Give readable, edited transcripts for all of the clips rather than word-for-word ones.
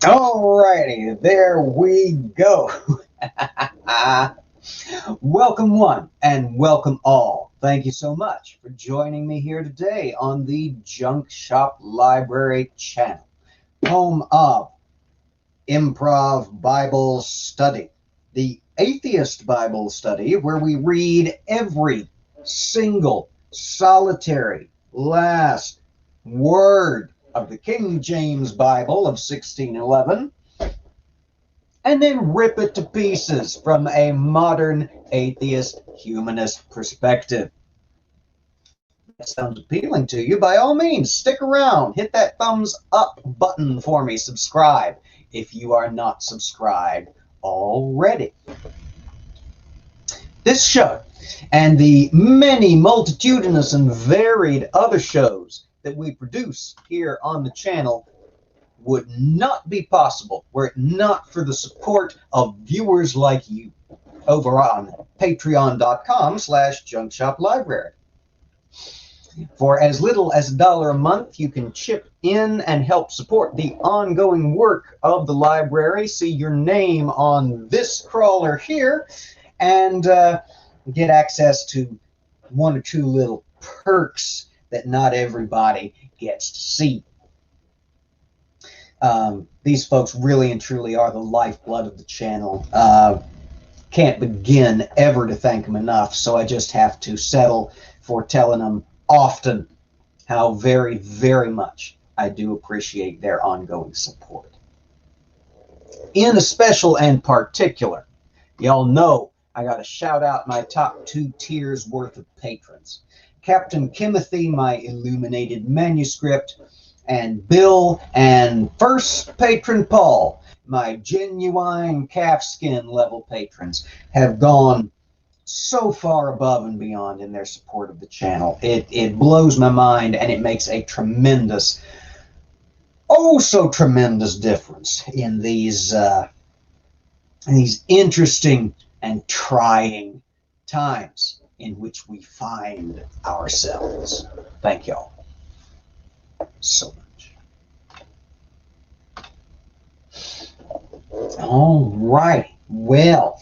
Alrighty, there we go. Welcome one and welcome all. Thank you so much for joining me here today on the Junk Shop Library channel, home of Improv Bible Study, the atheist Bible study where we read every single solitary last word of the King James Bible of 1611, and then rip it to pieces from a modern atheist humanist perspective. If that sounds appealing to you, by all means, stick around. Hit that thumbs up button for me. Subscribe if you are not subscribed already. This show and the many multitudinous and varied other shows that we produce here on the channel would not be possible were it not for the support of viewers like you over on patreon.com/junkshoplibrary. For as little as $1 a month, you can chip in and help support the ongoing work of the library, see your name on this crawler here, and get access to one or two little perks that not everybody gets to see. These folks really and truly are the lifeblood of the channel. Can't begin ever to thank them enough, so I just have to settle for telling them often how very, very much I do appreciate their ongoing support. In a special and particular, y'all know I got to shout out my top 2 tiers worth of patrons. Captain Kimothy, my illuminated manuscript, and Bill and first patron Paul, my genuine calfskin level patrons, have gone so far above and beyond in their support of the channel. It blows my mind, and it makes a tremendous, oh so tremendous difference in these interesting and trying times in which we find ourselves. Thank y'all so much. All right. Well,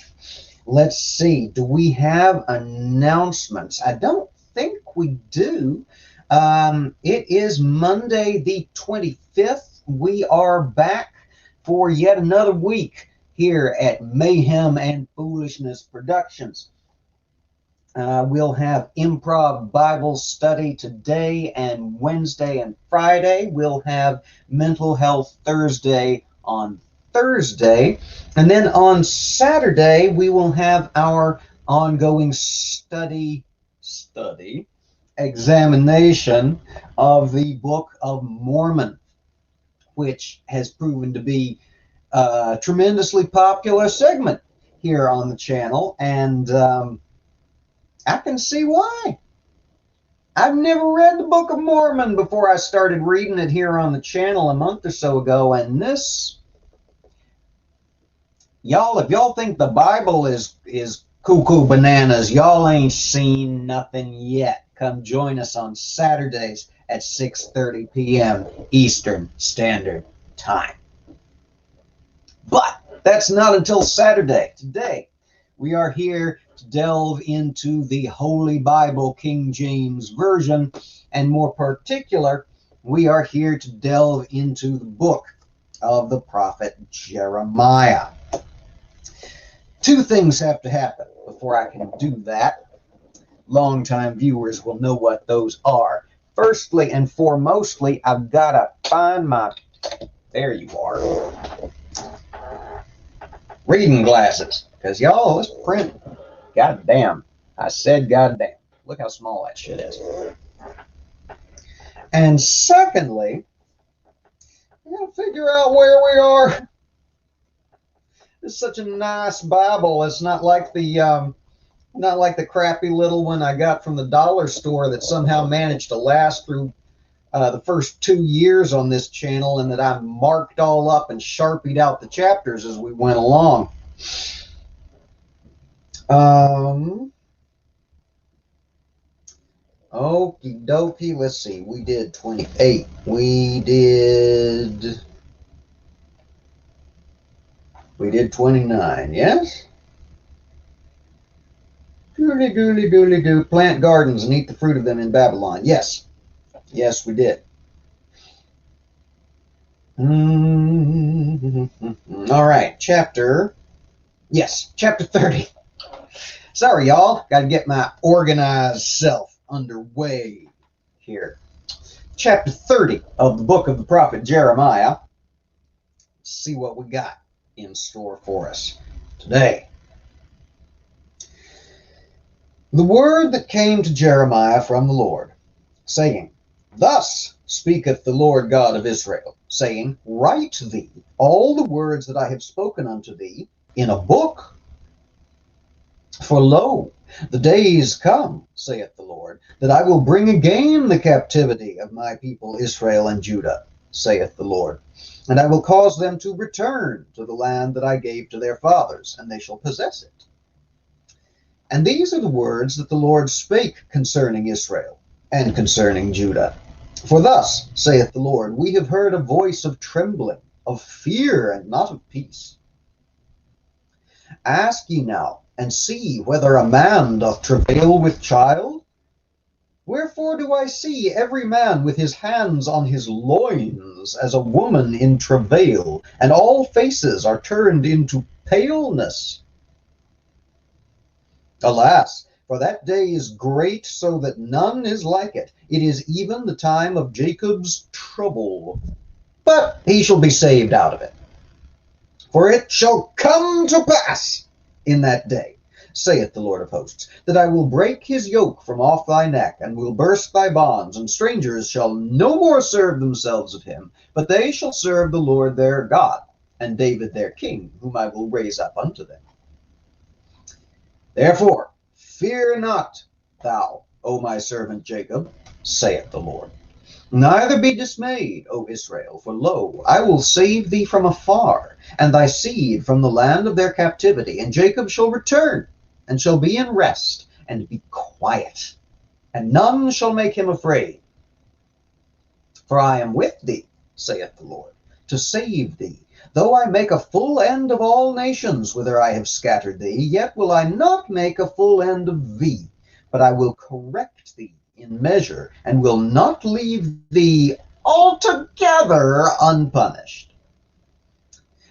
let's see. Do we have announcements? I don't think we do. It is Monday the 25th. We are back for yet another week here at Mayhem and Foolishness Productions. We'll have improv Bible study today and Wednesday and Friday. We'll have mental health Thursday on Thursday. And then on Saturday, we will have our ongoing study examination of the Book of Mormon, which has proven to be a tremendously popular segment here on the channel. And I can see why. I've never read the Book of Mormon before I started reading it here on the channel a month or so ago, and this, y'all, if y'all think the Bible is cuckoo bananas, y'all ain't seen nothing yet. Come join us on Saturdays at 6:30 p.m. Eastern Standard Time. But that's not until Saturday. Today, we are here to delve into the Holy Bible, King James Version, and more particular, we are here to delve into the book of the prophet Jeremiah. 2 things have to happen before I can do that. Longtime viewers will know what those are. Firstly and foremostly, I've got to find my, there you are, reading glasses. Because y'all, this print, goddamn, I said goddamn. Look how small that shit is. And secondly, I gotta figure out where we are. It's such a nice Bible. It's not like the crappy little one I got from the dollar store that somehow managed to last through the first 2 years on this channel, and that I marked all up and sharpied out the chapters as we went along. Okie dokie, let's see. We did 28. We did 29, yes? Doodly doodly doodly doo. Plant gardens and eat the fruit of them in Babylon. Yes. Yes, we did. All right, chapter 30. Sorry, y'all. Got to get my organized self underway here. Chapter 30 of the book of the prophet Jeremiah. Let's see what we got in store for us today. The word that came to Jeremiah from the Lord, saying, Thus speaketh the Lord God of Israel, saying, Write thee all the words that I have spoken unto thee in a book. For lo, the days come, saith the Lord, that I will bring again the captivity of my people Israel and Judah, saith the Lord. And I will cause them to return to the land that I gave to their fathers, and they shall possess it. And these are the words that the Lord spake concerning Israel and concerning Judah. For thus saith the Lord, we have heard a voice of trembling, of fear, and not of peace. Ask ye now, and see whether a man doth travail with child? Wherefore do I see every man with his hands on his loins, as a woman in travail, and all faces are turned into paleness? Alas, for that day is great, so that none is like it. It is even the time of Jacob's trouble, but he shall be saved out of it. For it shall come to pass in that day, saith the Lord of hosts, that I will break his yoke from off thy neck, and will burst thy bonds, and strangers shall no more serve themselves of him, but they shall serve the Lord their God, and David their king, whom I will raise up unto them. Therefore, fear not thou, O my servant Jacob, saith the Lord. Neither be dismayed, O Israel, for lo, I will save thee from afar, and thy seed from the land of their captivity. And Jacob shall return, and shall be in rest, and be quiet, and none shall make him afraid. For I am with thee, saith the Lord, to save thee. Though I make a full end of all nations whither I have scattered thee, yet will I not make a full end of thee, but I will correct thee in measure, and will not leave thee altogether unpunished.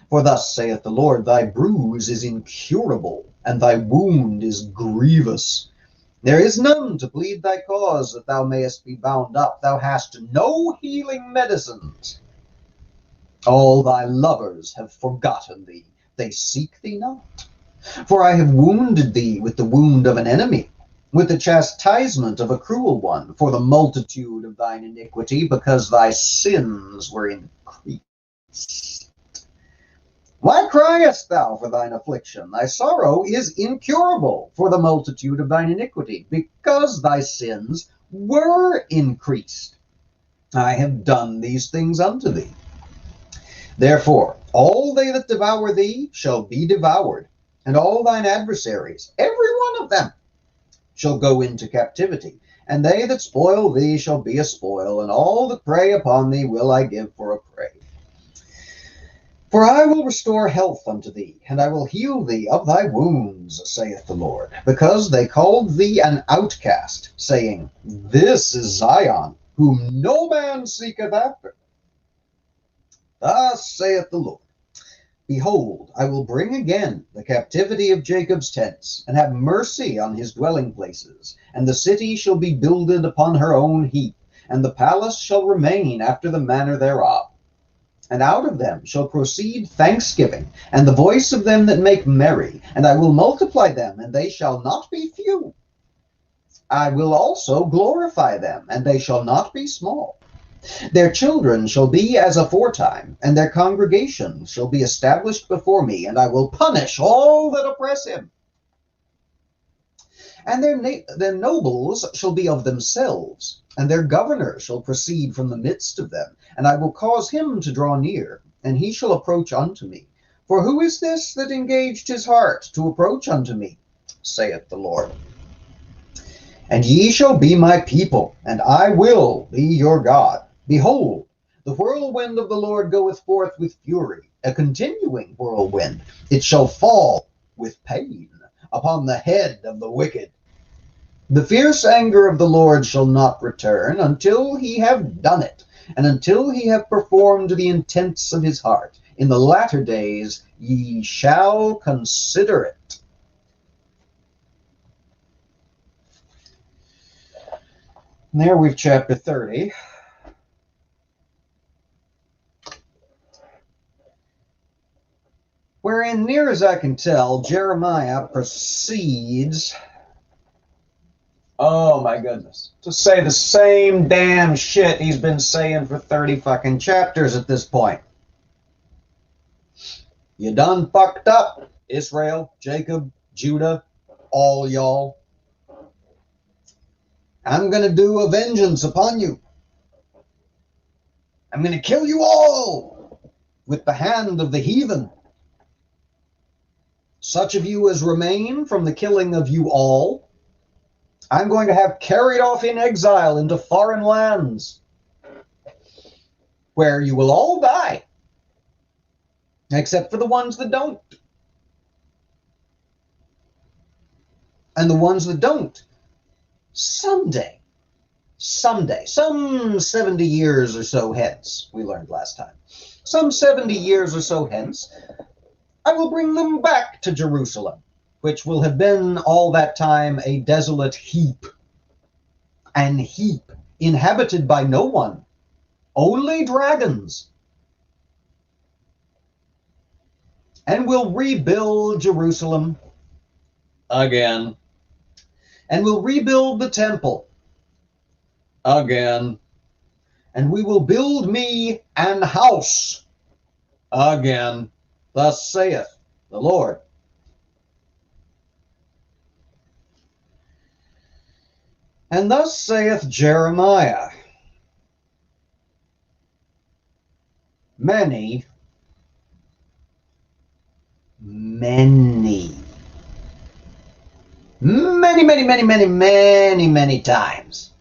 For thus saith the Lord, thy bruise is incurable, and thy wound is grievous. There is none to plead thy cause, that thou mayest be bound up. Thou hast no healing medicines. All thy lovers have forgotten thee. They seek thee not. For I have wounded thee with the wound of an enemy, with the chastisement of a cruel one, for the multitude of thine iniquity, because thy sins were increased. Why criest thou for thine affliction? Thy sorrow is incurable for the multitude of thine iniquity, because thy sins were increased. I have done these things unto thee. Therefore, all they that devour thee shall be devoured, and all thine adversaries, every one of them, shall go into captivity. And they that spoil thee shall be a spoil, and all that prey upon thee will I give for a prey. For I will restore health unto thee, and I will heal thee of thy wounds, saith the Lord, because they called thee an outcast, saying, This is Zion, whom no man seeketh after. Thus saith the Lord, Behold, I will bring again the captivity of Jacob's tents, and have mercy on his dwelling places. And the city shall be builded upon her own heap, and the palace shall remain after the manner thereof. And out of them shall proceed thanksgiving, and the voice of them that make merry. And I will multiply them, and they shall not be few. I will also glorify them, and they shall not be small. Their children shall be as aforetime, and their congregation shall be established before me, and I will punish all that oppress him. And their nobles shall be of themselves, and their governor shall proceed from the midst of them, and I will cause him to draw near, and he shall approach unto me. For who is this that engaged his heart to approach unto me, saith the Lord? And ye shall be my people, and I will be your God. Behold, the whirlwind of the Lord goeth forth with fury, a continuing whirlwind. It shall fall with pain upon the head of the wicked. The fierce anger of the Lord shall not return until he have done it, and until he have performed the intents of his heart. In the latter days ye shall consider it. And there we've chapter 30. Wherein, near as I can tell, Jeremiah proceeds, oh my goodness, to say the same damn shit he's been saying for 30 fucking chapters at this point. You done fucked up, Israel, Jacob, Judah, all y'all. I'm going to do a vengeance upon you. I'm going to kill you all with the hand of the heathen. Such of you as remain from the killing of you all, I'm going to have carried off in exile into foreign lands, where you will all die, except for the ones that don't. And the ones that don't, someday, some 70 years or so hence, we learned last time, some 70 years or so hence, I will bring them back to Jerusalem, which will have been all that time a desolate heap, inhabited by no one, only dragons. And we'll rebuild Jerusalem again. And we'll rebuild the temple again. And we will build me an house again. Thus saith the Lord. And thus saith Jeremiah, many times.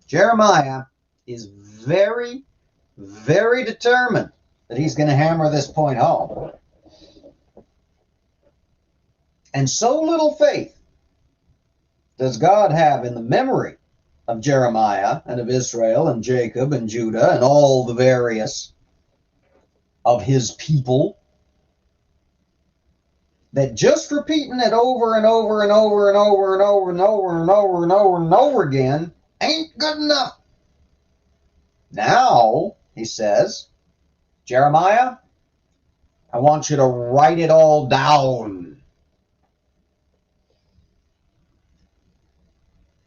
Jeremiah is very, very determined that he's going to hammer this point home. And so little faith does God have in the memory of Jeremiah and of Israel and Jacob and Judah and all the various of his people, that just repeating it over and over and over and over and over and over and over and over and over again ain't good enough. Now, he says, Jeremiah, I want you to write it all down.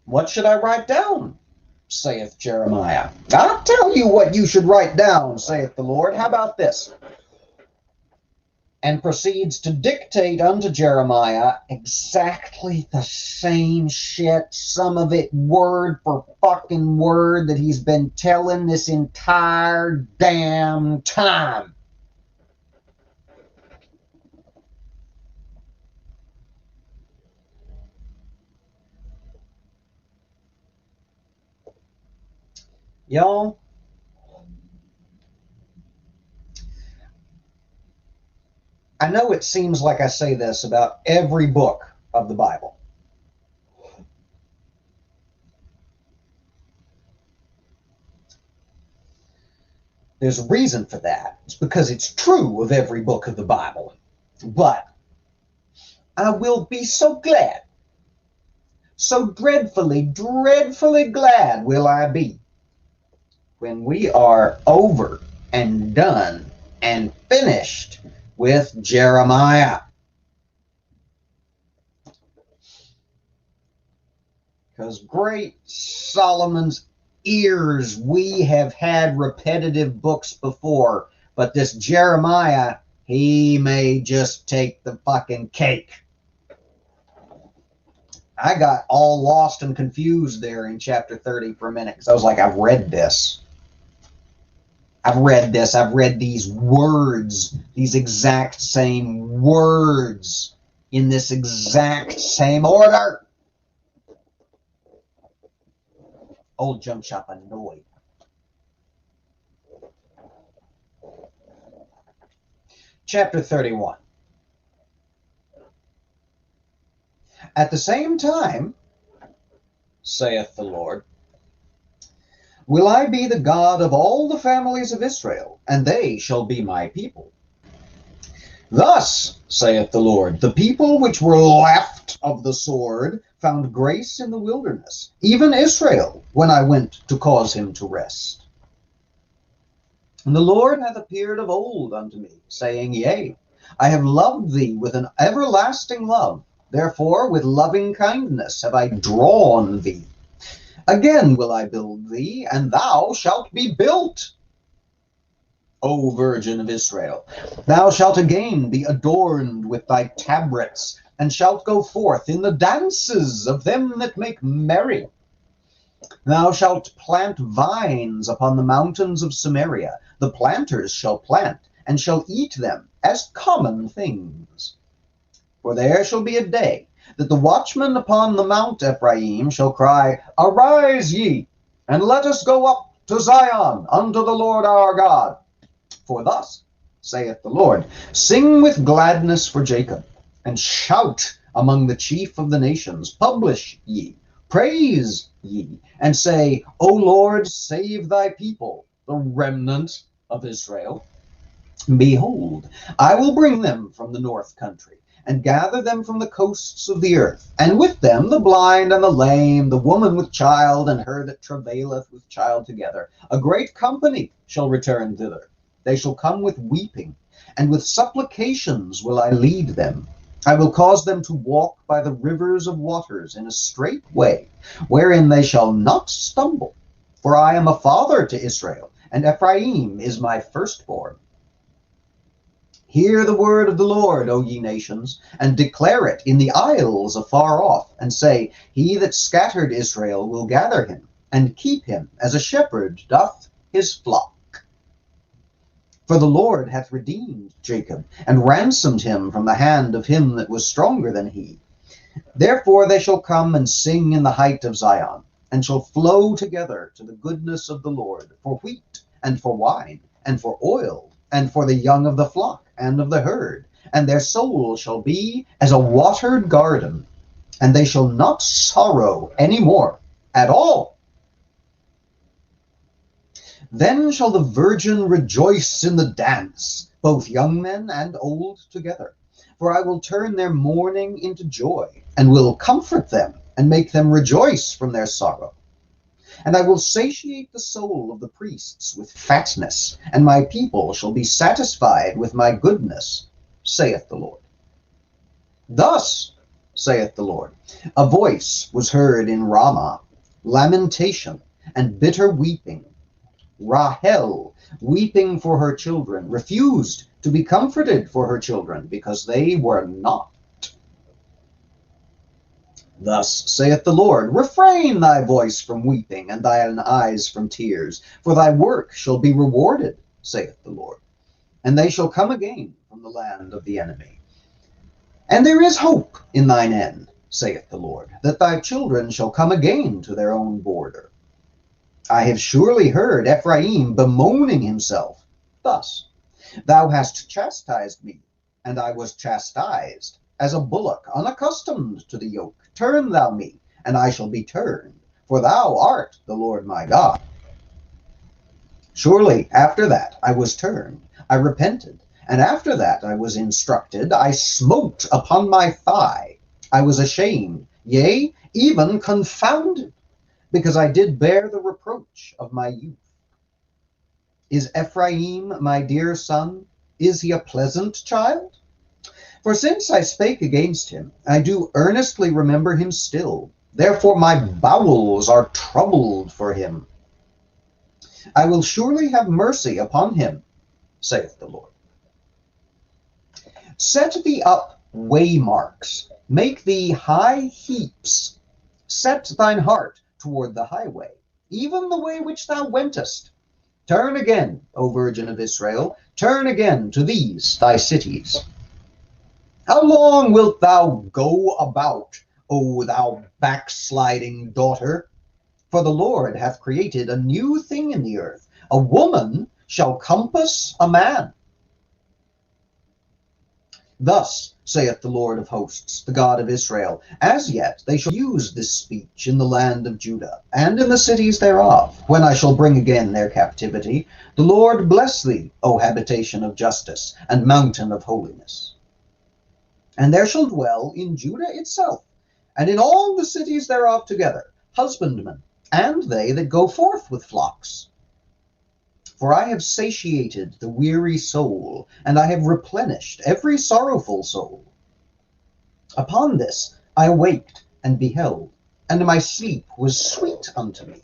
What should I write down, saith Jeremiah? I'll tell you what you should write down, saith the Lord. How about this? And proceeds to dictate unto Jeremiah exactly the same shit, some of it word for fucking word, that he's been telling this entire damn time. Y'all, I know it seems like I say this about every book of the Bible. There's a reason for that. It's because it's true of every book of the Bible. But I will be so glad, so dreadfully, dreadfully glad will I be when we are over and done and finished with Jeremiah. Because great Solomon's ears. We have had repetitive books before, but this Jeremiah, he may just take the fucking cake. I got all lost and confused there in chapter 30 for a minute because I was like, I've read this. I've read this. I've read these words, these exact same words in this exact same order. Old Jump Shop annoyed. Chapter 31. At the same time, saith the Lord, will I be the God of all the families of Israel, and they shall be my people. Thus, saith the Lord, the people which were left of the sword found grace in the wilderness, even Israel, when I went to cause him to rest. And the Lord hath appeared of old unto me, saying, Yea, I have loved thee with an everlasting love, therefore with loving kindness have I drawn thee. Again will I build thee, and thou shalt be built. O Virgin of Israel, thou shalt again be adorned with thy tabrets, and shalt go forth in the dances of them that make merry. Thou shalt plant vines upon the mountains of Samaria. The planters shall plant, and shall eat them as common things. For there shall be a day that the watchmen upon the Mount Ephraim shall cry, Arise ye, and let us go up to Zion, unto the Lord our God. For thus saith the Lord, Sing with gladness for Jacob, and shout among the chief of the nations. Publish ye, praise ye, and say, O Lord, save thy people, the remnant of Israel. Behold, I will bring them from the north country, and gather them from the coasts of the earth, and with them the blind and the lame, the woman with child, and her that travaileth with child together. A great company shall return thither. They shall come with weeping, and with supplications will I lead them. I will cause them to walk by the rivers of waters in a straight way, wherein they shall not stumble. For I am a father to Israel, and Ephraim is my firstborn. Hear the word of the Lord, O ye nations, and declare it in the isles afar off, and say, He that scattered Israel will gather him, and keep him, as a shepherd doth his flock. For the Lord hath redeemed Jacob, and ransomed him from the hand of him that was stronger than he. Therefore they shall come and sing in the height of Zion, and shall flow together to the goodness of the Lord, for wheat, and for wine, and for oil, and for the young of the flock, and of the herd. And their soul shall be as a watered garden, and they shall not sorrow any more at all. Then shall the virgin rejoice in the dance, both young men and old together. For I will turn their mourning into joy, and will comfort them, and make them rejoice from their sorrow. And I will satiate the soul of the priests with fatness, and my people shall be satisfied with my goodness, saith the Lord. Thus saith the Lord, a voice was heard in Ramah, lamentation and bitter weeping. Rahel, weeping for her children, refused to be comforted for her children, because they were not. Thus saith the Lord, refrain thy voice from weeping, and thine eyes from tears, for thy work shall be rewarded, saith the Lord. And they shall come again from the land of the enemy. And there is hope in thine end, saith the Lord, that thy children shall come again to their own border. I have surely heard Ephraim bemoaning himself thus, Thou hast chastised me, and I was chastised, as a bullock unaccustomed to the yoke. Turn thou me, and I shall be turned, for thou art the Lord my God. Surely after that I was turned, I repented, and after that I was instructed, I smote upon my thigh. I was ashamed, yea, even confounded, because I did bear the reproach of my youth. Is Ephraim my dear son? Is he a pleasant child? For since I spake against him, I do earnestly remember him still. Therefore my bowels are troubled for him. I will surely have mercy upon him, saith the Lord. Set thee up waymarks, make thee high heaps, set thine heart toward the highway, even the way which thou wentest. Turn again, O Virgin of Israel, turn again to these thy cities. How long wilt thou go about, O thou backsliding daughter? For the Lord hath created a new thing in the earth. A woman shall compass a man. Thus saith the Lord of hosts, the God of Israel, as yet they shall use this speech in the land of Judah, and in the cities thereof, when I shall bring again their captivity. The Lord bless thee, O habitation of justice, and mountain of holiness. And there shall dwell in Judah itself, and in all the cities thereof together, husbandmen, and they that go forth with flocks. For I have satiated the weary soul, and I have replenished every sorrowful soul. Upon this I awaked and beheld, and my sleep was sweet unto me.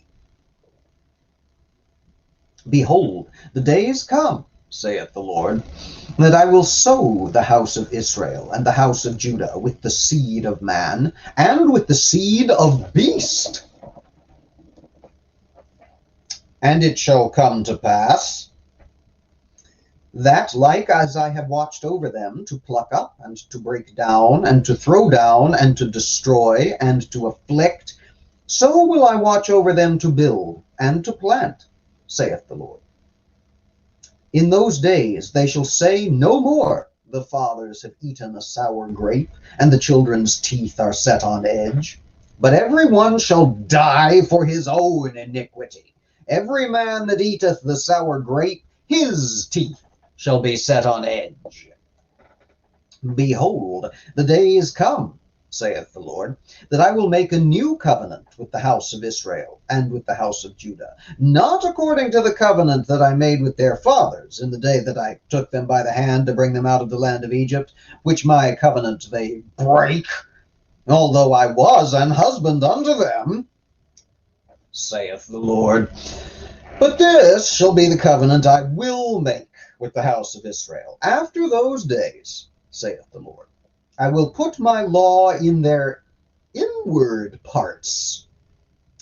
Behold, the day is come, saith the Lord, that I will sow the house of Israel and the house of Judah with the seed of man, and with the seed of beast. And it shall come to pass that, like as I have watched over them to pluck up and to break down and to throw down and to destroy and to afflict, so will I watch over them to build and to plant, saith the Lord. In those days they shall say no more, the fathers have eaten a sour grape, and the children's teeth are set on edge. But every one shall die for his own iniquity. Every man that eateth the sour grape, his teeth shall be set on edge. Behold, the day is come, saith the Lord, that I will make a new covenant with the house of Israel and with the house of Judah, not according to the covenant that I made with their fathers in the day that I took them by the hand to bring them out of the land of Egypt, which my covenant they break, although I was an husband unto them, saith the Lord. But this shall be the covenant I will make with the house of Israel. After those days, saith the Lord, I will put my law in their inward parts,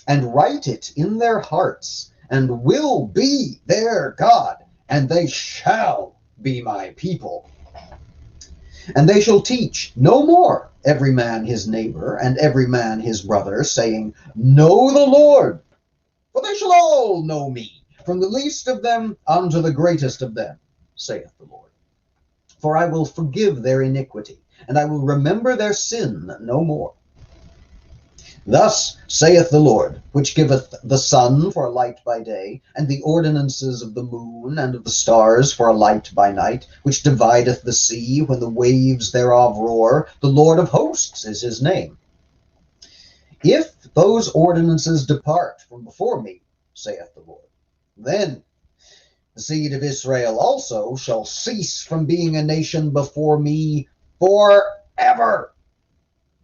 and write it in their hearts, and will be their God, and they shall be my people. And they shall teach no more every man his neighbor, and every man his brother, saying, Know the Lord, for they shall all know me, from the least of them unto the greatest of them, saith the Lord. For I will forgive their iniquity, and I will remember their sin no more. Thus saith the Lord, which giveth the sun for a light by day, and the ordinances of the moon and of the stars for a light by night, which divideth the sea when the waves thereof roar. The Lord of hosts is his name. If those ordinances depart from before me, saith the Lord, then the seed of Israel also shall cease from being a nation before me forever.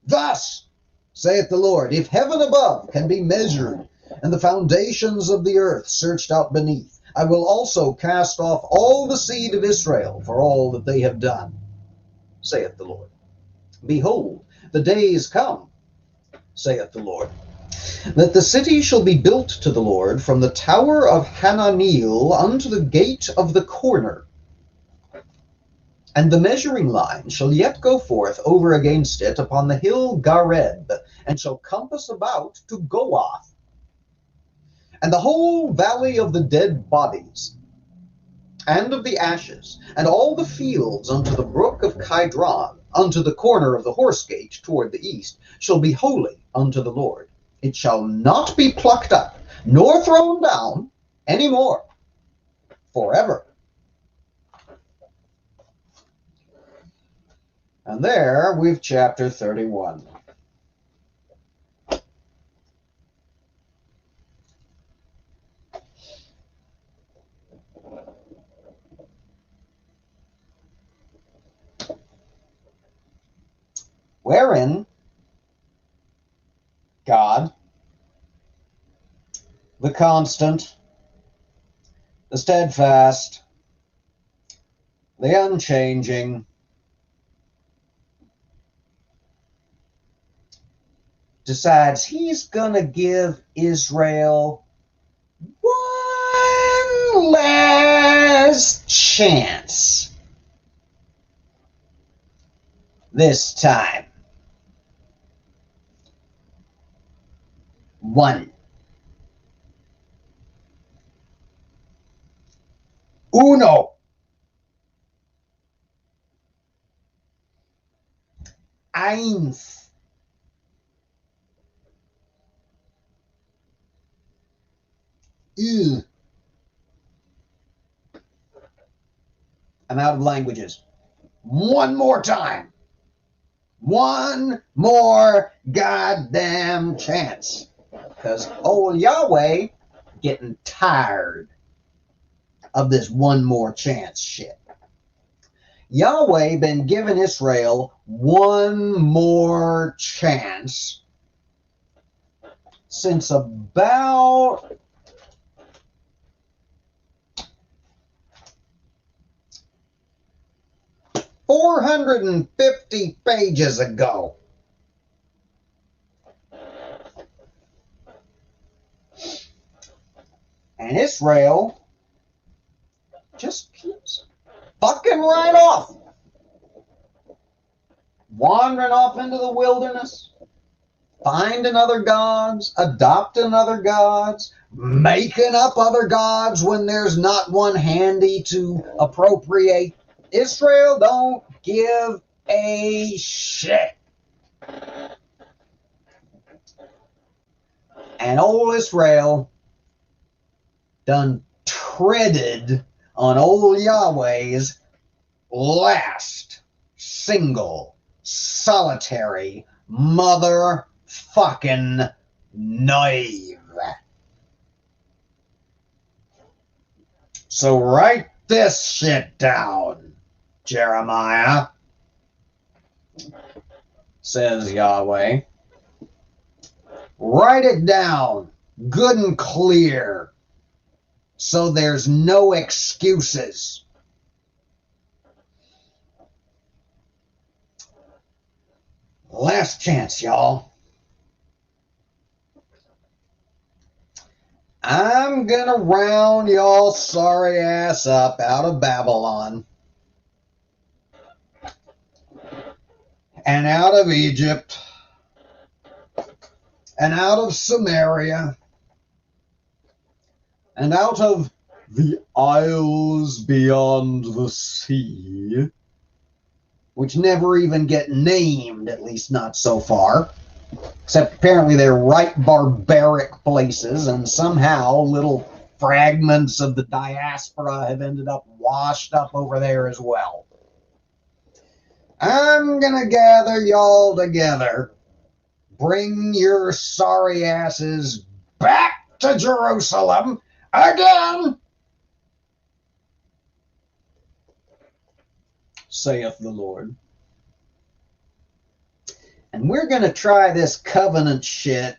Thus saith the Lord, if heaven above can be measured, and the foundations of the earth searched out beneath, I will also cast off all the seed of Israel for all that they have done, saith the Lord. Behold, the days come, saith the Lord, that the city shall be built to the Lord from the tower of Hananeel unto the gate of the corner. And the measuring line shall yet go forth over against it upon the hill Gareb, and shall compass about to Goath. And the whole valley of the dead bodies, and of the ashes, and all the fields unto the brook of Kidron, unto the corner of the horse gate toward the east, shall be holy unto the Lord. It shall not be plucked up, nor thrown down any more, forever. And there we've chapter 31. Wherein God, the constant, the steadfast, the unchanging, decides he's going to give Israel one last chance. This time. One. Uno. Eins. I'm out of languages. One more time. One more goddamn chance. Because old Yahweh getting tired of this one more chance shit. Yahweh been giving Israel one more chance since about 450 pages ago. And Israel just keeps fucking right off. Wandering off into the wilderness, finding other gods, adopting other gods, making up other gods when there's not one handy to appropriate. Israel don't give a shit. And old Israel done treaded on old Yahweh's last single solitary motherfucking knife. So write this shit down, Jeremiah, says Yahweh. Write it down good and clear so there's no excuses. Last chance, y'all. I'm gonna round y'all sorry ass up out of Babylon and out of Egypt and out of Samaria and out of the isles beyond the sea, which never even get named, at least not so far. Except apparently they're right barbaric places, and somehow little fragments of the diaspora have ended up washed up over there as well. I'm gonna gather y'all together. Bring your sorry asses back to Jerusalem again, saith the Lord. And we're going to try this covenant shit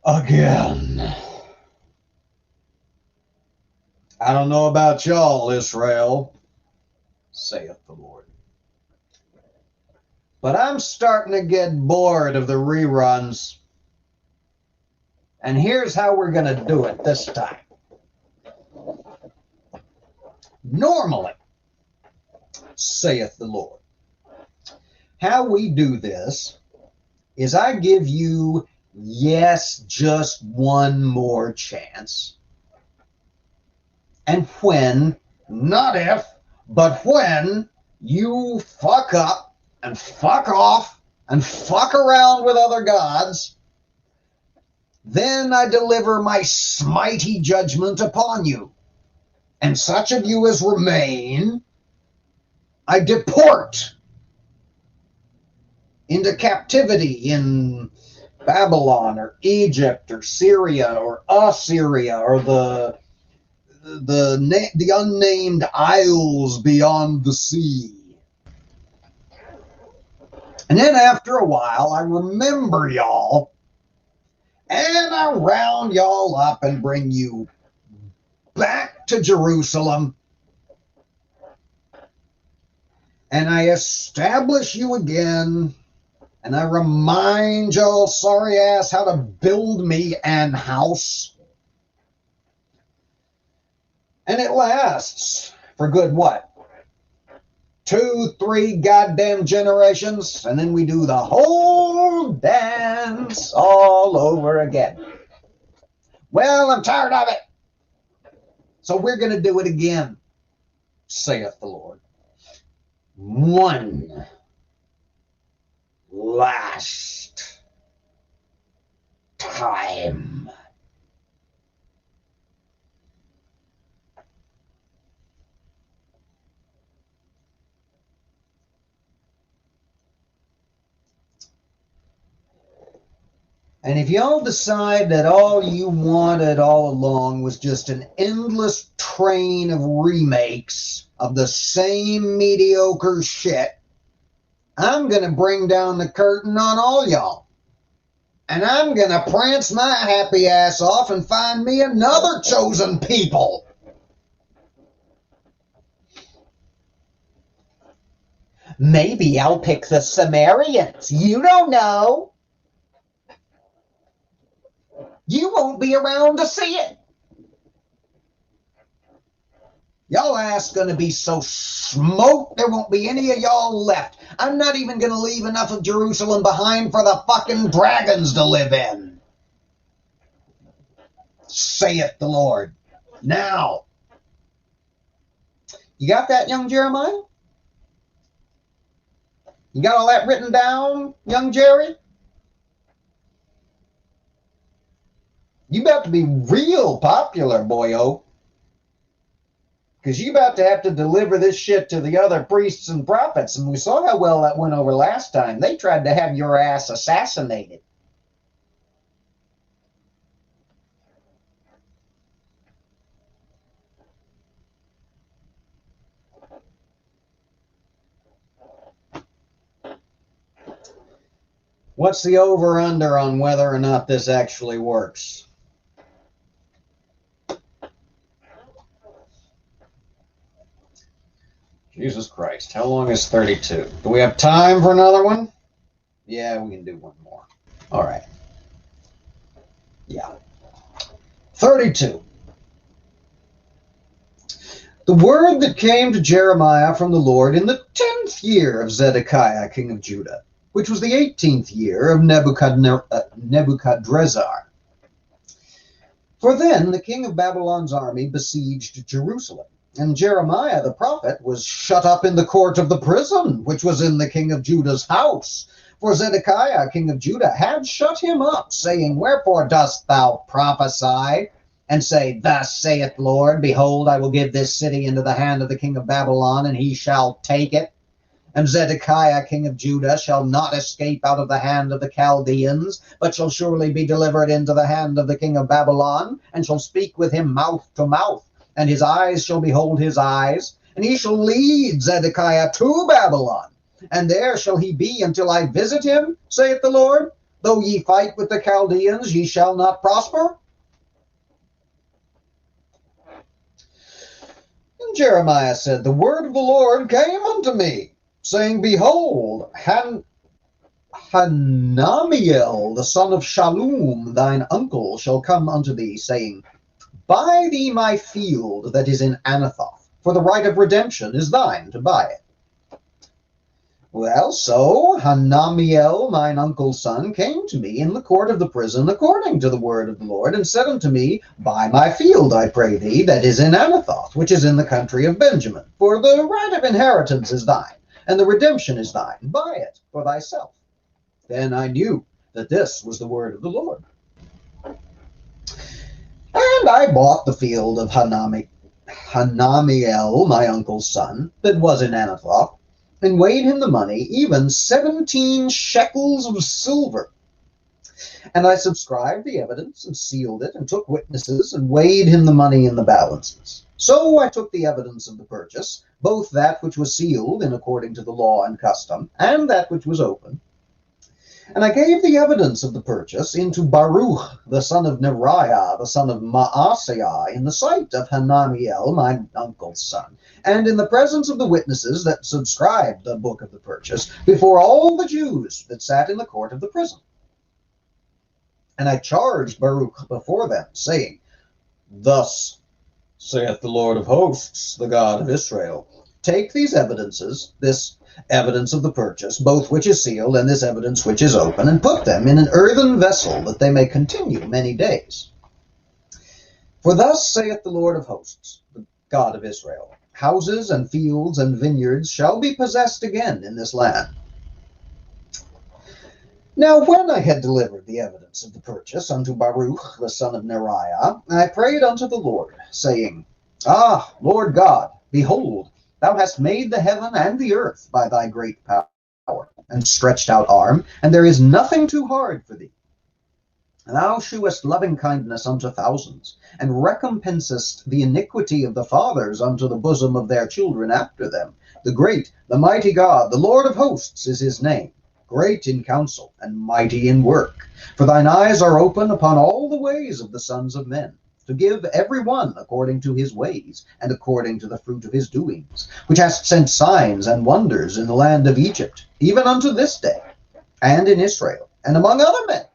again. I don't know about y'all, Israel, saith the Lord, but I'm starting to get bored of the reruns. And here's how we're going to do it this time. Normally, saith the Lord, how we do this is I give you, yes, just one more chance. And when, not if, but when you fuck up and fuck off and fuck around with other gods, then I deliver my smighty judgment upon you. And such of you as remain, I deport into captivity in Babylon or Egypt or Syria or Assyria or the unnamed isles beyond the sea. And then after a while, I remember y'all, and I round y'all up and bring you back to Jerusalem, and I establish you again, and I remind y'all sorry ass how to build me an house. And it lasts for good, what? 2, 3 goddamn generations, and then we do the whole dance all over again. Well, I'm tired of it. So we're going to do it again, saith the Lord. One last time. And if y'all decide that all you wanted all along was just an endless train of remakes of the same mediocre shit, I'm going to bring down the curtain on all y'all. And I'm going to prance my happy ass off and find me another chosen people. Maybe I'll pick the Sumerians. You don't know. You won't be around to see it. Y'all ass gonna be so smoked there won't be any of y'all left. I'm not even gonna leave enough of Jerusalem behind for the fucking dragons to live in, saith the Lord. Now, you got that, young Jeremiah? You got all that written down, young Jerry? You about to be real popular, boyo. Because you about to have to deliver this shit to the other priests and prophets. And we saw how well that went over last time. They tried to have your ass assassinated. What's the over-under on whether or not this actually works? Jesus Christ, how long is 32? Do we have time for another one? Yeah, we can do one more. All right. Yeah. 32. The word that came to Jeremiah from the Lord in the 10th year of Zedekiah, king of Judah, which was the 18th year of Nebuchadrezzar. For then the king of Babylon's army besieged Jerusalem. And Jeremiah the prophet was shut up in the court of the prison, which was in the king of Judah's house. For Zedekiah, king of Judah, had shut him up, saying, Wherefore dost thou prophesy, and say, Thus saith the Lord, Behold, I will give this city into the hand of the king of Babylon, and he shall take it. And Zedekiah, king of Judah, shall not escape out of the hand of the Chaldeans, but shall surely be delivered into the hand of the king of Babylon, and shall speak with him mouth to mouth. And his eyes shall behold his eyes, and he shall lead Zedekiah to Babylon. And there shall he be until I visit him, saith the Lord. Though ye fight with the Chaldeans, ye shall not prosper. And Jeremiah said, The word of the Lord came unto me, saying, Behold, Hanamiel, the son of Shallum, thine uncle, shall come unto thee, saying, Buy thee my field that is in Anathoth, for the right of redemption is thine to buy it. Well, so Hanamiel, mine uncle's son, came to me in the court of the prison according to the word of the Lord, and said unto me, Buy my field, I pray thee, that is in Anathoth, which is in the country of Benjamin, for the right of inheritance is thine, and the redemption is thine. Buy it for thyself. Then I knew that this was the word of the Lord. And I bought the field of Hanamiel, my uncle's son, that was in Anathoth, and weighed him the money, even 17 shekels of silver. And I subscribed the evidence, and sealed it, and took witnesses, and weighed him the money in the balances. So I took the evidence of the purchase, both that which was sealed in according to the law and custom, and that which was open. And I gave the evidence of the purchase into Baruch, the son of Neriah, the son of Maaseiah, in the sight of Hananiel, my uncle's son, and in the presence of the witnesses that subscribed the book of the purchase, before all the Jews that sat in the court of the prison. And I charged Baruch before them, saying, Thus saith the Lord of hosts, the God of Israel, take these evidences, this evidence of the purchase, both which is sealed and this evidence which is open, and put them in an earthen vessel, that they may continue many days. For thus saith the Lord of hosts, the God of Israel, houses and fields and vineyards shall be possessed again in this land. Now when I had delivered the evidence of the purchase unto Baruch the son of Neriah, I prayed unto the Lord, saying, Ah, Lord God, behold, thou hast made the heaven and the earth by thy great power and stretched out arm, and there is nothing too hard for thee. Thou shewest loving kindness unto thousands, and recompensest the iniquity of the fathers unto the bosom of their children after them. The great, the mighty God, the Lord of hosts is his name, great in counsel and mighty in work. For thine eyes are open upon all the ways of the sons of men, to give every one according to his ways, and according to the fruit of his doings, which hast sent signs and wonders in the land of Egypt, even unto this day, and in Israel, and among other men,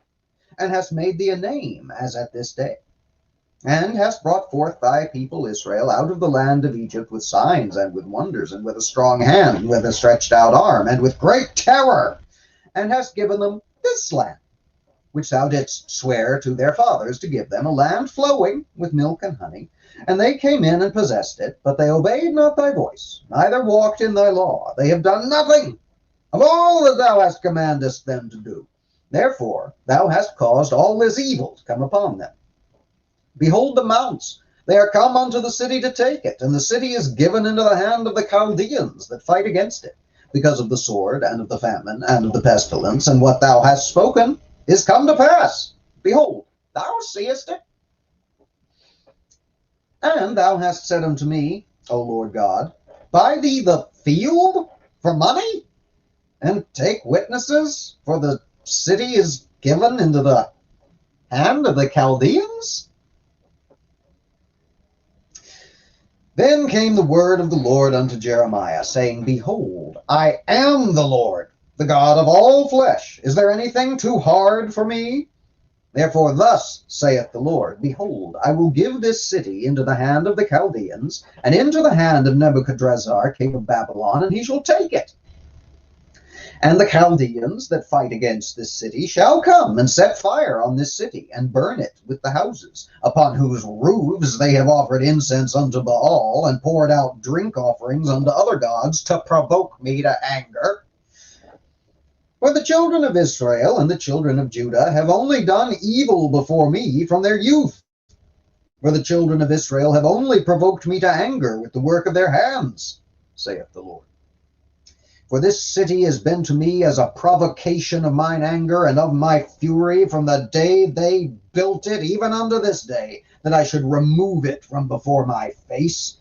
and hast made thee a name as at this day, and hast brought forth thy people Israel out of the land of Egypt with signs and with wonders, and with a strong hand, and with a stretched out arm, and with great terror, and hast given them this land, which thou didst swear to their fathers to give them, a land flowing with milk and honey. And they came in and possessed it, but they obeyed not thy voice, neither walked in thy law. They have done nothing of all that thou hast commandest them to do. Therefore thou hast caused all this evil to come upon them. Behold the mounts, they are come unto the city to take it, and the city is given into the hand of the Chaldeans that fight against it, because of the sword, and of the famine, and of the pestilence, and what thou hast spoken is come to pass. Behold, thou seest it. And thou hast said unto me, O Lord God, buy thee the field for money, and take witnesses, for the city is given into the hand of the Chaldeans? Then came the word of the Lord unto Jeremiah, saying, Behold, I am the Lord, the God of all flesh. Is there anything too hard for me? Therefore thus saith the Lord, Behold, I will give this city into the hand of the Chaldeans, and into the hand of Nebuchadrezzar, king of Babylon, and he shall take it. And the Chaldeans that fight against this city shall come and set fire on this city, and burn it with the houses, upon whose roofs they have offered incense unto Baal, and poured out drink offerings unto other gods, to provoke me to anger. For the children of Israel and the children of Judah have only done evil before me from their youth. For the children of Israel have only provoked me to anger with the work of their hands, saith the Lord. For this city has been to me as a provocation of mine anger and of my fury from the day they built it, even unto this day, that I should remove it from before my face.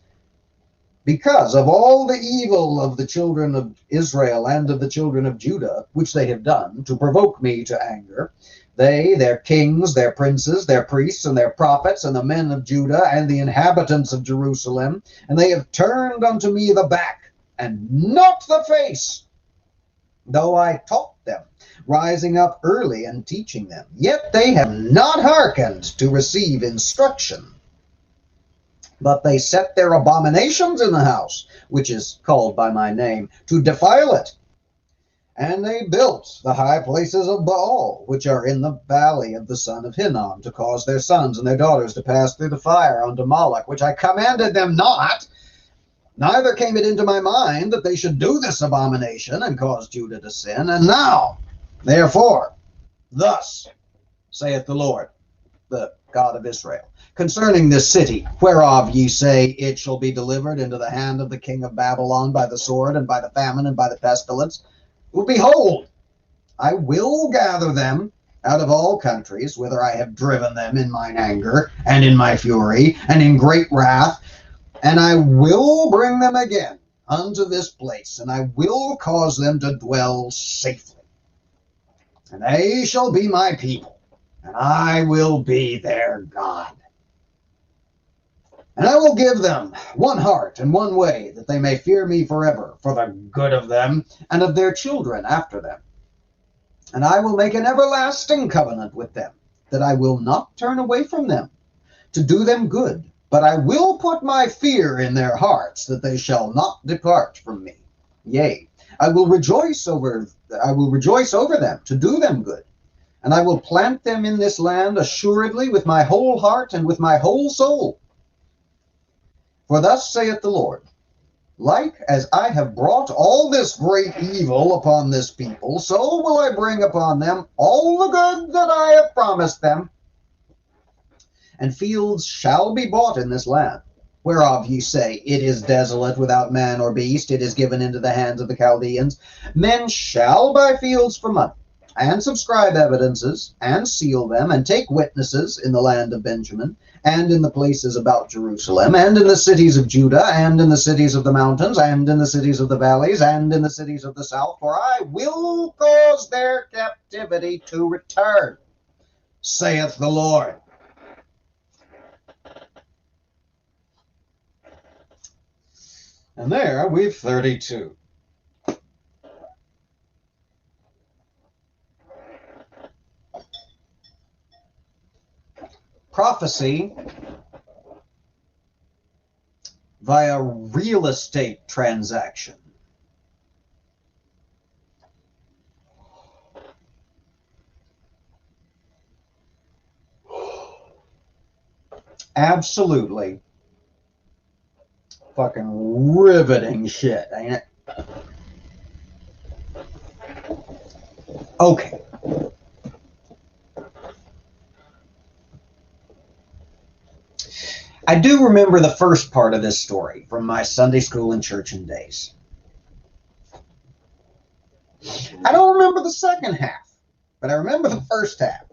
Because of all the evil of the children of Israel and of the children of Judah, which they have done to provoke me to anger, they, their kings, their princes, their priests, and their prophets, and the men of Judah, and the inhabitants of Jerusalem, and they have turned unto me the back, and not the face, though I taught them, rising up early and teaching them. Yet they have not hearkened to receive instruction, but they set their abominations in the house, which is called by my name, to defile it. And they built the high places of Baal, which are in the valley of the son of Hinnom, to cause their sons and their daughters to pass through the fire unto Moloch, which I commanded them not. Neither came it into my mind that they should do this abomination and cause Judah to sin. And now, therefore, thus saith the Lord, the God of Israel, concerning this city, whereof ye say, it shall be delivered into the hand of the king of Babylon by the sword and by the famine and by the pestilence. Well, behold, I will gather them out of all countries, whither I have driven them in mine anger and in my fury and in great wrath, and I will bring them again unto this place, and I will cause them to dwell safely. and they shall be my people, and I will be their God. And I will give them one heart and one way, that they may fear me forever, for the good of them and of their children after them. And I will make an everlasting covenant with them, that I will not turn away from them, to do them good, but I will put my fear in their hearts, that they shall not depart from me. Yea, I will rejoice over them, to do them good. And I will plant them in this land assuredly with my whole heart and with my whole soul. For thus saith the Lord, like as I have brought all this great evil upon this people, so will I bring upon them all the good that I have promised them. And fields shall be bought in this land, whereof ye say, it is desolate without man or beast, it is given into the hands of the Chaldeans. Men shall buy fields for money, and subscribe evidences, and seal them, and take witnesses in the land of Benjamin, and in the places about Jerusalem, and in the cities of Judah, and in the cities of the mountains, and in the cities of the valleys, and in the cities of the south, for I will cause their captivity to return, saith the Lord. And there we've 32. Prophecy via real estate transaction. Absolutely fucking riveting shit, ain't it? Okay. I do remember the first part of this story from my Sunday school and church days. I don't remember the second half, but I remember the first half,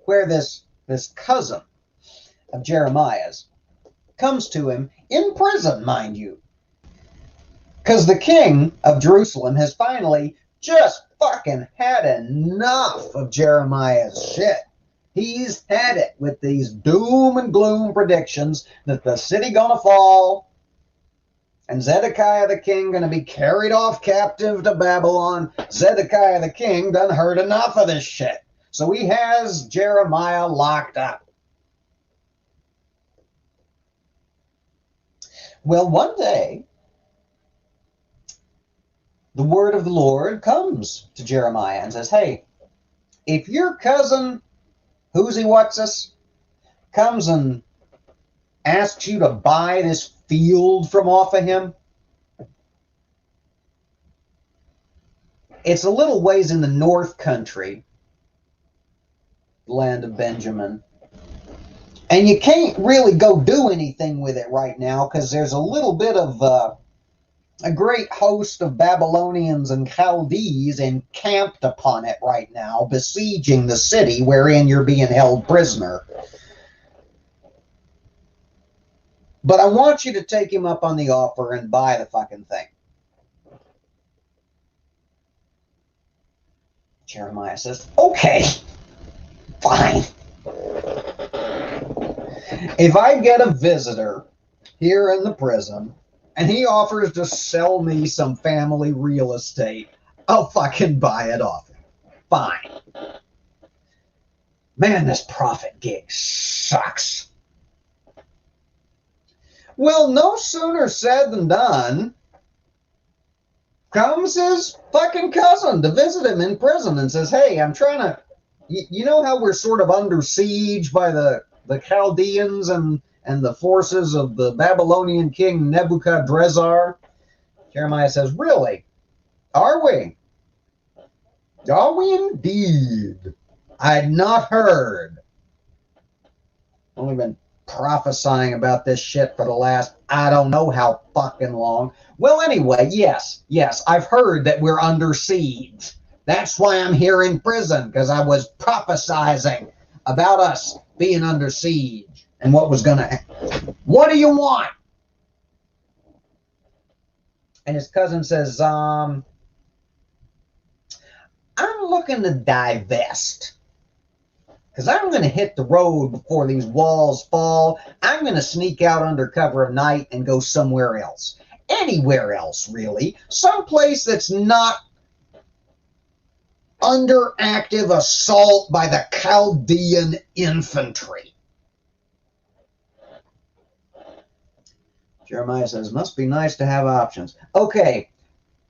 where this cousin of Jeremiah's comes to him in prison, mind you, because the king of Jerusalem has finally just fucking had enough of Jeremiah's shit. He's had it with these doom and gloom predictions that the city gonna fall and Zedekiah the king gonna be carried off captive to Babylon. Zedekiah the king done heard enough of this shit. So he has Jeremiah locked up. Well, one day, the word of the Lord comes to Jeremiah and says, hey, if your cousin Who's-he-what's-us comes and asks you to buy this field from off of him, it's a little ways in the north country, land of Benjamin, and you can't really go do anything with it right now because there's a little bit of a great host of Babylonians and Chaldees encamped upon it right now, besieging the city wherein you're being held prisoner. But I want you to take him up on the offer and buy the fucking thing. Jeremiah says, okay, fine. If I get a visitor here in the prison and he offers to sell me some family real estate, I'll fucking buy it off him. Fine. Man, this prophet gig sucks. Well, no sooner said than done. Comes his fucking cousin to visit him in prison and says, hey, I'm trying to, you know how we're sort of under siege by the Chaldeans and the forces of the Babylonian king Nebuchadnezzar? Jeremiah says, really? Are we? Are we indeed? I'd not heard. Only been prophesying about this shit for the last, I don't know how fucking long. Well, anyway, yes, I've heard that we're under siege. That's why I'm here in prison, because I was prophesizing about us being under siege and what was going to happen. What do you want? And his cousin says, looking to divest. Because I'm going to hit the road before these walls fall. I'm going to sneak out under cover of night and go somewhere else. Anywhere else, really. Someplace that's not under active assault by the Chaldean infantry. Jeremiah says, must be nice to have options. Okay,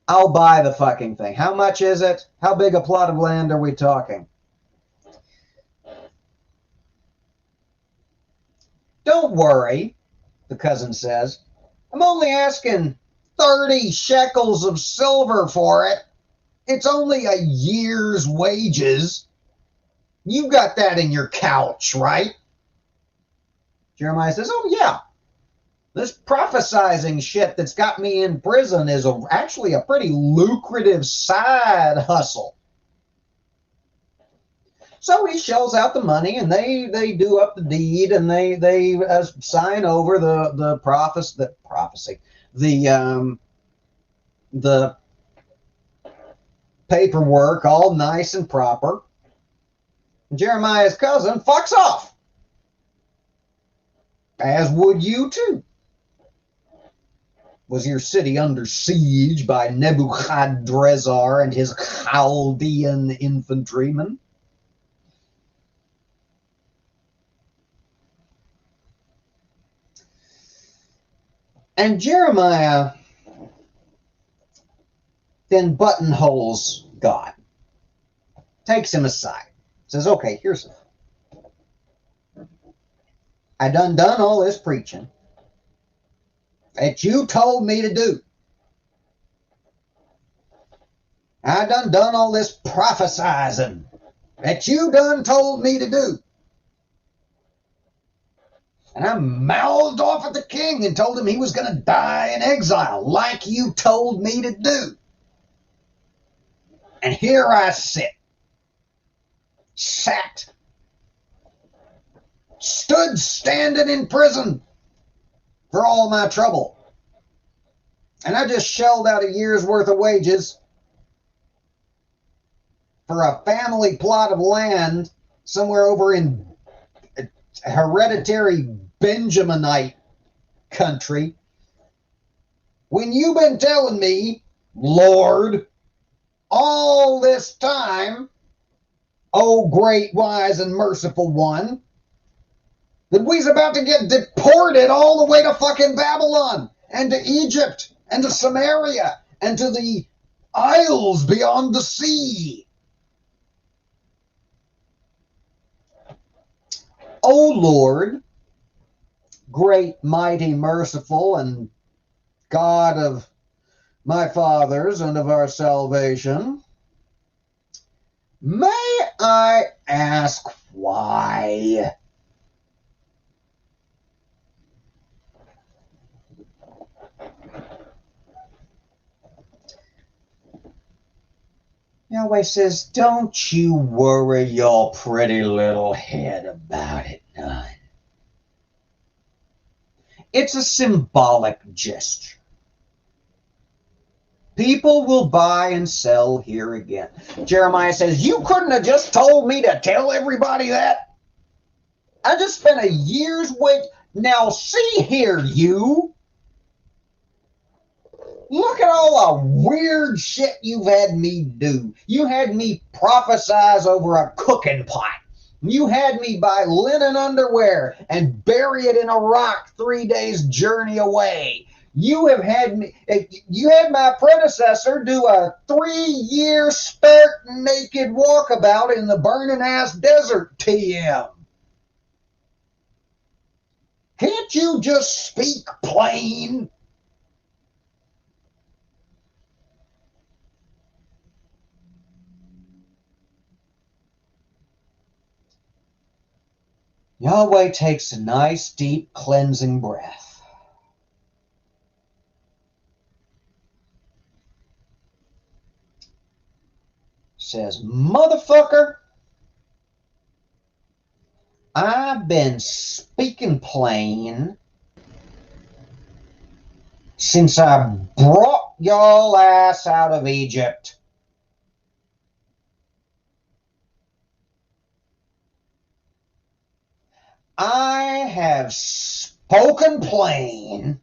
I'll buy the fucking thing. How much is it? How big a plot of land are we talking? Don't worry, the cousin says. I'm only asking 30 shekels of silver for it. It's only a year's wages. You got that in your couch, right? Jeremiah says, oh, yeah. This prophesizing shit that's got me in prison is actually a pretty lucrative side hustle. So he shells out the money, and they do up the deed, and they sign over the prophecy, the paperwork, all nice and proper. Jeremiah's cousin fucks off, as would you too. Was your city under siege by Nebuchadrezzar and his Chaldean infantrymen? And Jeremiah then buttonholes God, takes him aside, says, okay, here's it. I done all this preaching that you told me to do. I done all this prophesizing that you done told me to do. And I mouthed off at the king and told him he was going to die in exile, like you told me to do. And here I sat, stood standing in prison for all my trouble. And I just shelled out a year's worth of wages for a family plot of land somewhere over in hereditary Benjaminite country, when you've been telling me, Lord, all this time, oh great, wise, and merciful one, that we's about to get deported all the way to fucking Babylon, and to Egypt, and to Samaria, and to the isles beyond the sea. O Lord, great, mighty, merciful, and God of my fathers and of our salvation, may I ask why? Yahweh says, don't you worry your pretty little head about it none. It's a symbolic gesture. People will buy and sell here again. Jeremiah says, you couldn't have just told me to tell everybody that? I just spent a year's wait. Now see here, you. Look at all the weird shit you've had me do. You had me prophesize over a cooking pot. You had me buy linen underwear and bury it in a rock 3 days' journey away. You had my predecessor do a 3-year stark naked walkabout in the burning ass desert TM. Can't you just speak plain? Yahweh takes a nice, deep, cleansing breath. Says, motherfucker, I've been speaking plain since I brought y'all ass out of Egypt. I have spoken plain.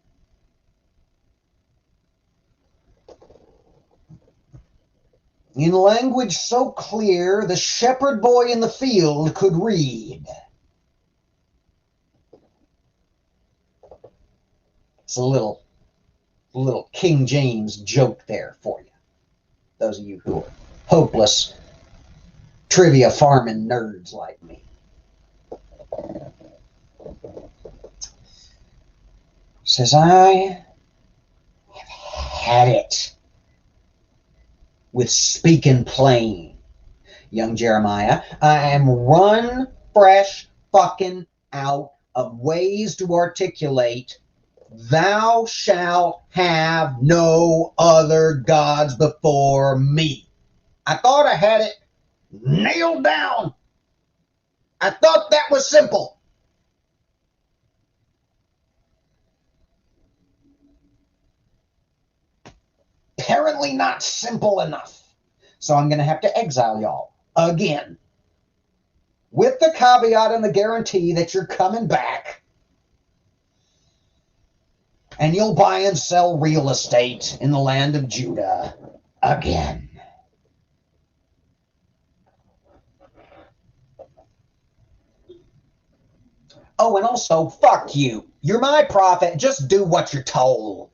In language so clear the shepherd boy in the field could read. It's a little King James joke there for you. Those of you who are hopeless trivia farming nerds like me. Says, I have had it with speaking plain, young Jeremiah. I am run fresh fucking out of ways to articulate, thou shalt have no other gods before me. I thought I had it nailed down. I thought that was simple. Apparently not simple enough. So I'm going to have to exile y'all again. With the caveat and the guarantee that you're coming back. And you'll buy and sell real estate in the land of Judah again. Oh, and also, fuck you. You're my prophet. Just do what you're told.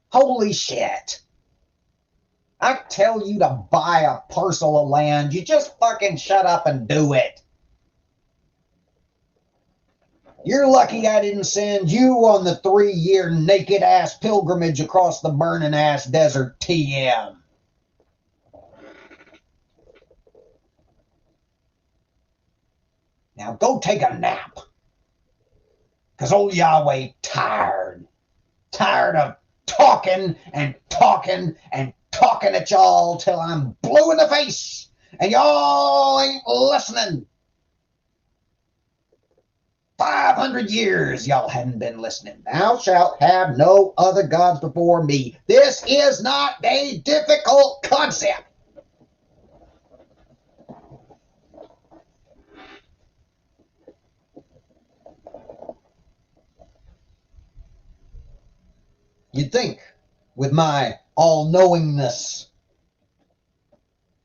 Holy shit. I tell you to buy a parcel of land, you just fucking shut up and do it. You're lucky I didn't send you on the 3-year naked-ass pilgrimage across the burning-ass desert TM. Now go take a nap. Because old Yahweh tired. Tired of talking and talking and talking at y'all till I'm blue in the face. And y'all ain't listening. 500 years y'all hadn't been listening. Thou shalt have no other gods before me. This is not a difficult concept. You'd think, with my all-knowingness,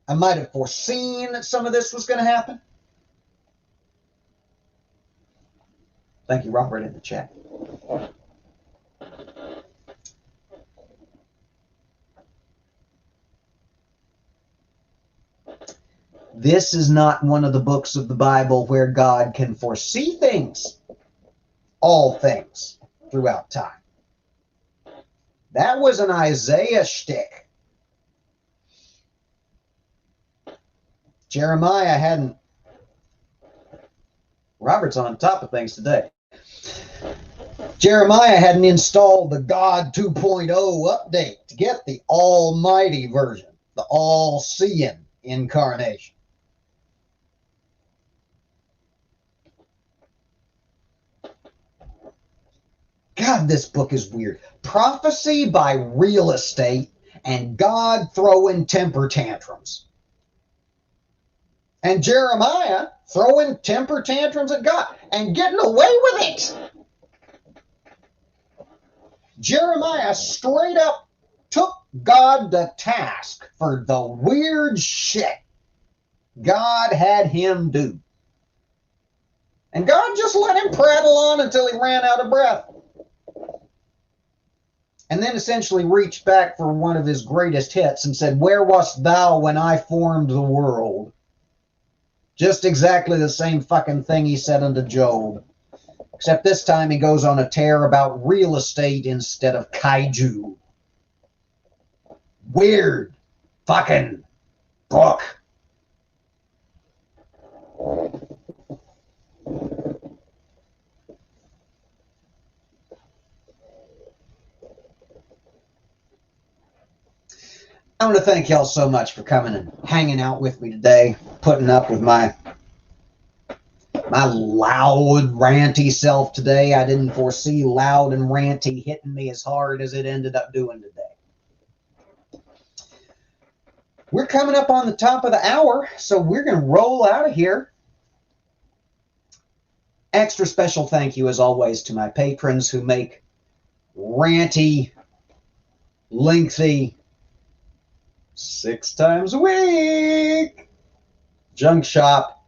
I might have foreseen that some of this was going to happen. Thank you, Robert, in the chat. This is not one of the books of the Bible where God can foresee things, all things, throughout time. That was an Isaiah shtick. Jeremiah hadn't. Robert's on top of things today. Jeremiah hadn't installed the God 2.0 update to get the almighty version, the all-seeing incarnation. God, this book is weird. Prophecy by real estate and God throwing temper tantrums. And Jeremiah throwing temper tantrums at God and getting away with it. Jeremiah straight up took God to task for the weird shit God had him do. And God just let him prattle on until he ran out of breath. And then essentially reached back for one of his greatest hits and said, "Where wast thou when I formed the world?" Just exactly the same fucking thing he said unto Job. Except this time he goes on a tear about real estate instead of kaiju. Weird fucking book. I want to thank y'all so much for coming and hanging out with me today, putting up with my loud, ranty self today. I didn't foresee loud and ranty hitting me as hard as it ended up doing today. We're coming up on the top of the hour, so we're going to roll out of here. extra special thank you, as always, to my patrons who make ranty, lengthy, 6 times a week junk shop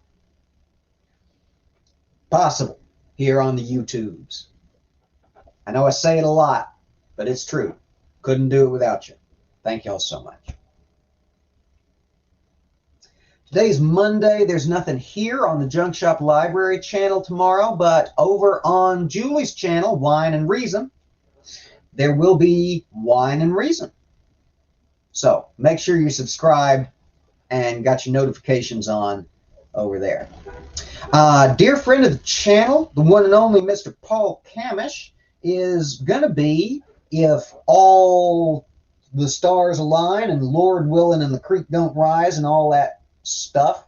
possible here on the YouTubes. I know I say it a lot, but it's true. Couldn't do it without you. Thank y'all so much. Today's Monday. There's nothing here on the Junk Shop Library channel tomorrow, but over on Julie's channel, Wine and Reason, there will be Wine and Reason. So make sure you subscribe and got your notifications on over there. Dear friend of the channel, the one and only Mr. Paul Camish, is going to be, if all the stars align and Lord willing and the creek don't rise and all that stuff,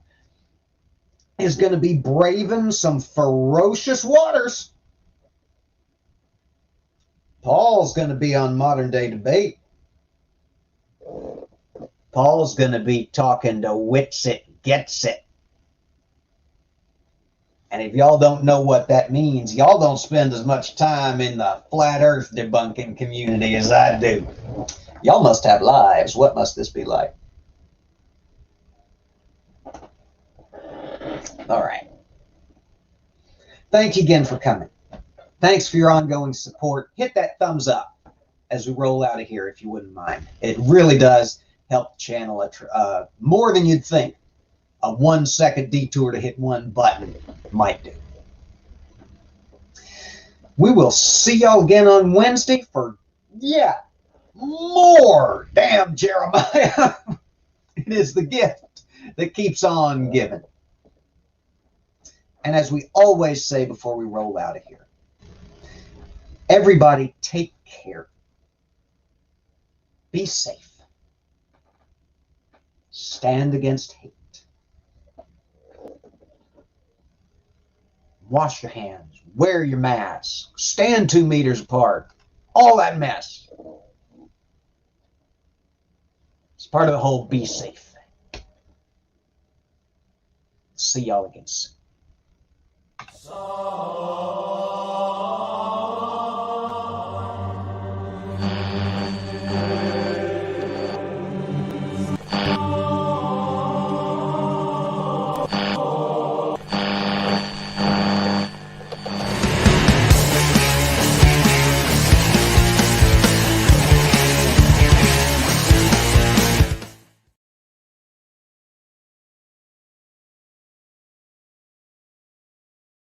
is going to be braving some ferocious waters. Paul's going to be on Modern Day Debate. Paul's going to be talking to Wits It, Gets It. And if y'all don't know what that means, y'all don't spend as much time in the flat earth debunking community as I do. Y'all must have lives. What must this be like? All right. Thank you again for coming. Thanks for your ongoing support. Hit that thumbs up as we roll out of here, if you wouldn't mind. It really does help the channel more than you'd think. A 1-second detour to hit one button might do. We will see y'all again on Wednesday for, more Damn Jeremiah. It is the gift that keeps on giving. And as we always say before we roll out of here, everybody take care. Be safe. Stand against hate. Wash your hands. Wear your mask. Stand 2 meters apart. All that mess. It's part of the whole be safe thing. See y'all again soon.